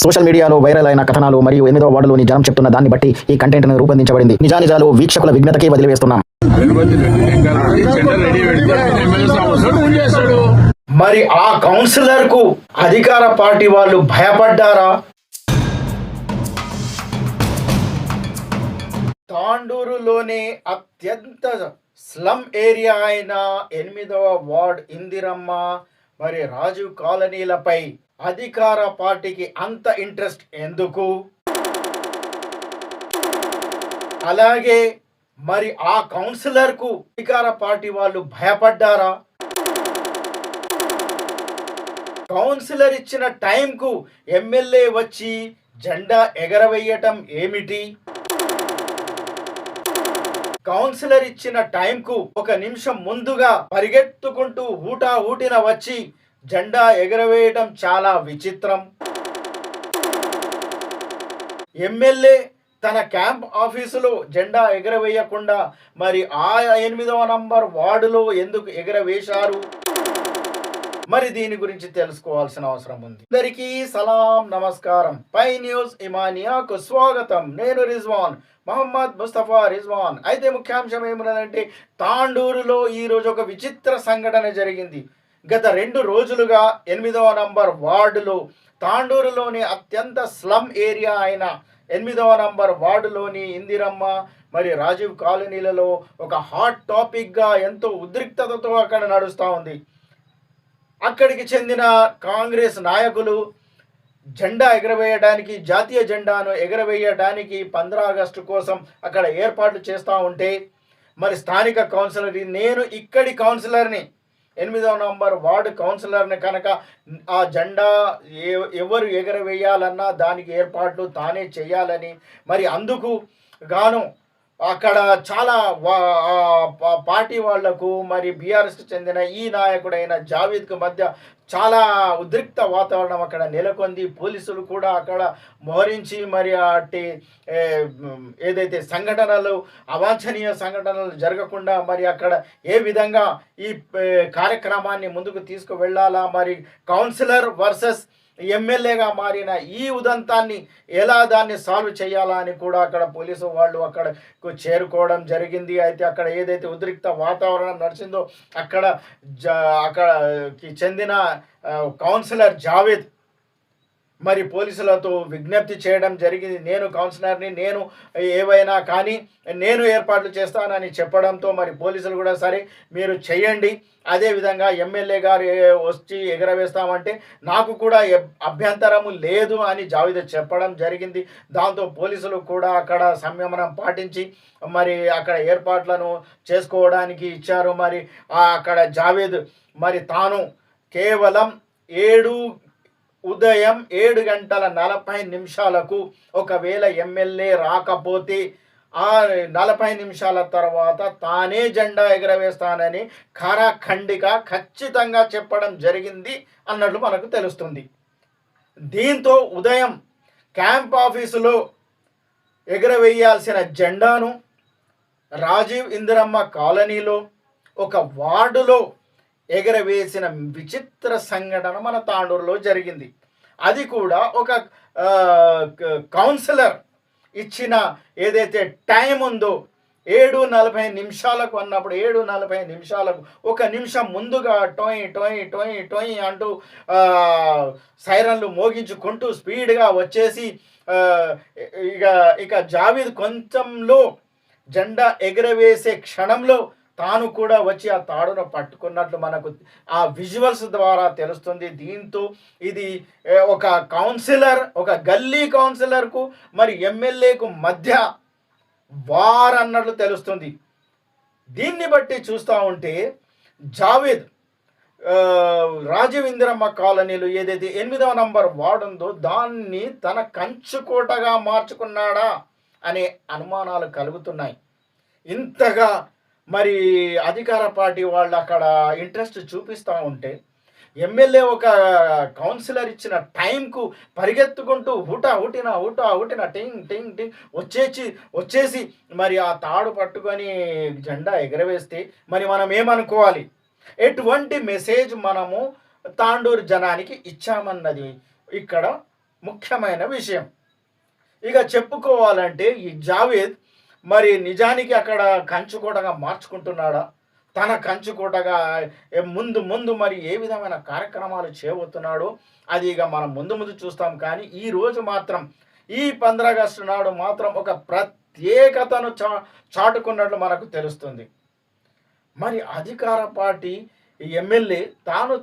Social మీడియాలో viral అయిన కథనాలు మరియు 8వ వార్డులోని జనం చెప్తున్న దాన్ని బట్టి ఈ కంటెంట్ ను రూపొందించబడింది. నిజానిజాలు వీక్షకుల విజ్ఞతకి వదిలివేస్తున్నాం. మరి ఆ కౌన్సిలర్ కు అధికార పార్టీ వాళ్ళు భయపడ్డారా? తాండూరులోని అత్యంత స్లమ్ ఏరియా అయిన 8వ వార్డ్ ఇందిరమ్మ మరి రాజీవ్ కాలనీలపై అధికార పార్టీకి అంత ఇంట్రెస్ట్ ఎందుకు? అలాగే మరి ఆ కౌన్సిలర్ కు అధికార పార్టీ వాళ్ళు భయపడ్డారా? కౌన్సిలర్ ఇచ్చిన టైంకు ఎమ్మెల్యే వచ్చి జెండా ఎగరవేయటం ఏమిటి? కౌన్సిలర్ ఇచ్చిన టైంకు 1 నిమిషం ముందుగా పరిగెత్తుకుంటూ ఊటిన వచ్చి జెండా ఎగరవేయటం చాలా విచిత్రం. ఎమ్మెల్యే తన క్యాంప్ ఆఫీసులో జెండా ఎగరవేయకుండా మరి ఆ 8వ నంబర్ వార్డులో ఎందుకు ఎగరవేశారు? మరి దీని గురించి తెలుసుకోవాల్సిన అవసరం ఉంది. అందరికీ సలాం, నమస్కారం. పై న్యూస్ ఇమానియాకు స్వాగతం. నేను రిజ్వాన్, మహమ్మద్ ముస్తఫా రిజ్వాన్. అయితే ముఖ్యాంశం ఏమున్నదంటే, తాండూరులో ఈరోజు ఒక విచిత్ర సంఘటన జరిగింది. గత 2 రోజులుగా 8వ నంబర్ వార్డులో, తాండూరులోని అత్యంత స్లమ్ ఏరియా అయిన 8వ నంబర్ వార్డులోని ఇందిరమ్మ మరి రాజీవ్ కాలనీలలో ఒక హాట్ టాపిక్గా ఎంతో ఉద్రిక్తతతో అక్కడ నడుస్తూ ఉంది. అక్కడికి చెందిన కాంగ్రెస్ నాయకులు జెండా ఎగరవేయడానికి, జాతీయ జెండాను ఎగరవేయడానికి 15 ఆగస్టు కోసం అక్కడ ఏర్పాట్లు చేస్తూ ఉంటే, మరి స్థానిక కౌన్సిలర్, నేను ఇక్కడి కౌన్సిలర్ని, 8వ నంబర్ వార్డు కౌన్సిలర్ని కనుక ఆ జెండా ఎవరు ఎగరవేయాలన్నా దానికి ఏర్పాట్లు తానే చేయాలని, మరి అందుకు గాను అక్కడ చాలా పార్టీ వాళ్లకు మరి బీఆర్ఎస్కి చెందిన ఈ నాయకుడైన జావేద్కు మధ్య చాలా ఉద్రిక్త వాతావరణం అక్కడ నెలకొంది. పోలీసులు కూడా అక్కడ మోహరించి మరి అట్టి ఏదైతే సంఘటనలు, అవాంఛనీయ సంఘటనలు జరగకుండా మరి అక్కడ ఏ విధంగా ఈ కార్యక్రమాన్ని ముందుకు తీసుకువెళ్ళాలా, మరి కౌన్సిలర్ వర్సెస్ ఎమ్మెల్యేగా మారిన ఈ ఉదంతాన్ని ఎలా దాన్ని సాల్వ్ చేయాలా అని కూడా అక్కడ పోలీసు వాళ్ళు అక్కడకు చేరుకోవడం జరిగింది. అయితే అక్కడ ఏదైతే ఉద్రిక్త వాతావరణం నడిచిందో అక్కడకి చెందిన కౌన్సిలర్ జావేద్ మరి పోలీసులతో విజ్ఞప్తి చేయడం జరిగింది. నేను కౌన్సిలర్ని, నేను ఏవైనా కానీ నేను ఏర్పాట్లు చేస్తానని చెప్పడంతో మరి పోలీసులు కూడా సరే మీరు చేయండి, అదేవిధంగా ఎమ్మెల్యే గారు వచ్చి ఎగరవేస్తామంటే నాకు కూడా అభ్యంతరము లేదు అని జావేద్ చెప్పడం జరిగింది. దాంతో పోలీసులు కూడా అక్కడ సంయమనం పాటించి మరి అక్కడ ఏర్పాట్లను చేసుకోవడానికి ఇచ్చారు. మరి అక్కడ జావేద్ మరి తాను కేవలం ఉదయం 7:40 ఒకవేళ ఎమ్మెల్యే రాకపోతే ఆ 40 నిమిషాల తర్వాత తానే జెండా ఎగరవేస్తానని ఖరాఖండిగా ఖచ్చితంగా చెప్పడం జరిగింది అన్నట్లు మనకు తెలుస్తుంది. దీంతో ఉదయం క్యాంప్ ఆఫీసులో ఎగరవేయాల్సిన జెండాను రాజీవ్ ఇందిరమ్మ కాలనీలో ఒక వార్డులో ఎగరవేసిన విచిత్ర సంఘటన మన తాండూరులో జరిగింది. అది కూడా ఒక కౌన్సిలర్ ఇచ్చిన ఏదైతే టైం ఉందో 7:40 అన్నప్పుడు 7:40 1 నిమిషం ముందుగా టోయ్ టోయ్ టోయ్ టోయ్ అంటూ సైరన్లు మోగించుకుంటూ స్పీడ్గా వచ్చేసి ఇక జావేద్ కొంచెంలో జెండా ఎగరవేసే క్షణంలో తాను కూడా వచ్చి ఆ తాడును పట్టుకున్నట్లు మనకు ఆ విజువల్స్ ద్వారా తెలుస్తుంది. దీంతో ఇది ఒక కౌన్సిలర్, ఒక గల్లీ కౌన్సిలర్కు మరి ఎమ్మెల్యేకు మధ్య వార్ అన్నట్లు తెలుస్తుంది. దీన్ని బట్టి చూస్తూ ఉంటే జావేద్ రాజీవ్ ఇందిరమ్మ కాలనీలో ఏదైతే 8వ నంబర్ వార్డు ఉందో దాన్ని తన కంచుకోటగా మార్చుకున్నాడా అనే అనుమానాలు కలుగుతున్నాయి. ఇంతగా మరి అధికార పార్టీ వాళ్ళు అక్కడ ఇంట్రెస్ట్ చూపిస్తూ ఉంటే, ఎమ్మెల్యే ఒక కౌన్సిలర్ ఇచ్చిన టైంకు పరిగెత్తుకుంటూ ఊటిన టింగ్ టింగ్ టింగ్ వచ్చేసి మరి ఆ తాడు పట్టుకొని జెండా ఎగరవేస్తే మరి మనం ఏమనుకోవాలి? ఎటువంటి మెసేజ్ మనము తాండూరు జనానికి ఇచ్చామన్నది ఇక్కడ ముఖ్యమైన విషయం. ఇక చెప్పుకోవాలంటే ఈ జావేద్ మరి నిజానికి అక్కడ కంచుకోటగా మార్చుకుంటున్నాడా? తన కంచుకోటగా ముందు ముందు మరి ఏ విధమైన కార్యక్రమాలు చేయబోతున్నాడో అది ఇక మనం ముందు ముందు చూస్తాం. కానీ ఈరోజు మాత్రం ఈ 15 ఆగస్టు నాడు మాత్రం ఒక ప్రత్యేకతను చాటుకున్నట్లు మనకు తెలుస్తుంది. మరి అధికార పార్టీ ఎమ్మెల్యే తాను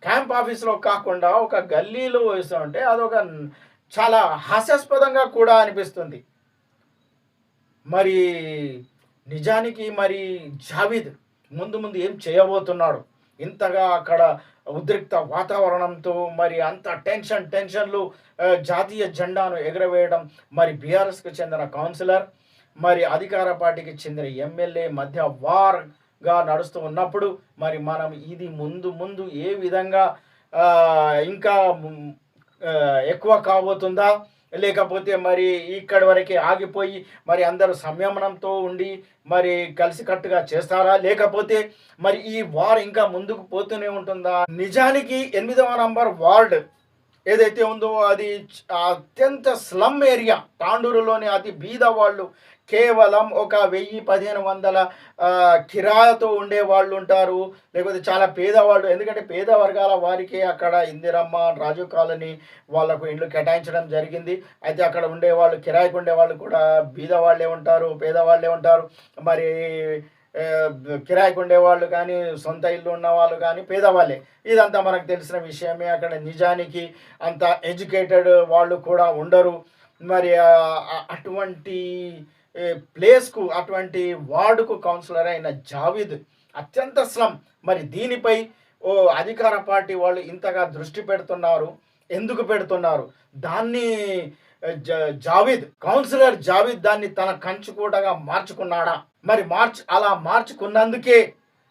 క్యాంప్ ఆఫీస్లో కాకుండా ఒక గల్లీలో వేస్తూ ఉంటే అదొక చాలా హాస్యాస్పదంగా కూడా అనిపిస్తుంది. మరి నిజానికి మరి జావీద్ ముందు ముందు ఏం చేయబోతున్నాడు? ఇంతగా అక్కడ ఉద్రిక్త వాతావరణంతో మరి అంత టెన్షన్లు, జాతీయ జెండాను ఎగరవేయడం, మరి బీఆర్ఎస్కి చెందిన కౌన్సిలర్ మరి అధికార పార్టీకి చెందిన ఎమ్మెల్యే మధ్య వార్గా నడుస్తూ ఉన్నప్పుడు మరి మనం ఇది ముందు ముందు ఏ విధంగా ఇంకా ఎక్కువ కాబోతుందా, లేకపోతే మరి ఇక్కడి వరకే ఆగిపోయి మరి అందరూ సంయమనంతో ఉండి మరి కలిసికట్టుగా చేస్తారా, లేకపోతే మరి ఈ వార్ ఇంకా ముందుకు పోతూనే ఉంటుందా? నిజానికి 8వ నంబర్ వార్డ్ ఏదైతే ఉందో అది అత్యంత స్లమ్ ఏరియా. తాండూరులోని అతి బీద వాళ్ళు కేవలం ఒక 1000-1500 కిరాయితో ఉండే వాళ్ళు ఉంటారు, లేకపోతే చాలా పేదవాళ్ళు. ఎందుకంటే పేద వర్గాల వారికి అక్కడ ఇందిరమ్మ, రాజీవ్ కాలనీ వాళ్ళకు ఇండ్లు కేటాయించడం జరిగింది. అయితే అక్కడ ఉండేవాళ్ళు, కిరాయికి ఉండేవాళ్ళు కూడా బీద వాళ్ళే ఉంటారు, పేదవాళ్ళే ఉంటారు. మరి కిరాయికి ఉండేవాళ్ళు కానీ, సొంత ఇల్లు ఉన్నవాళ్ళు కానీ పేదవాళ్ళే. ఇదంతా మనకు తెలిసిన విషయమే. అక్కడ నిజానికి అంత ఎడ్యుకేటెడ్ వాళ్ళు కూడా ఉండరు. మరి అటువంటి ప్లేస్కు, అటువంటి వార్డుకు కౌన్సిలర్ అయిన జావీద్ అత్యంత స్లమ్. మరి దీనిపై అధికార పార్టీ వాళ్ళు ఇంతగా దృష్టి పెడుతున్నారు. ఎందుకు పెడుతున్నారు? దాన్ని కౌన్సిలర్ జావీద్ దాన్ని తన కంచుకోటగా మార్చుకున్నాడా? మరి అలా మార్చుకున్నందుకే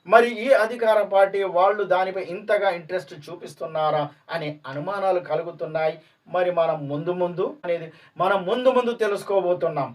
మరి ఈ అధికార పార్టీ వాళ్ళు దానిపై ఇంతగా ఇంట్రెస్ట్ చూపిస్తున్నారా అనే అనుమానాలు కలుగుతున్నాయి. మరి మనం ముందు ముందు తెలుసుకోబోతున్నాం.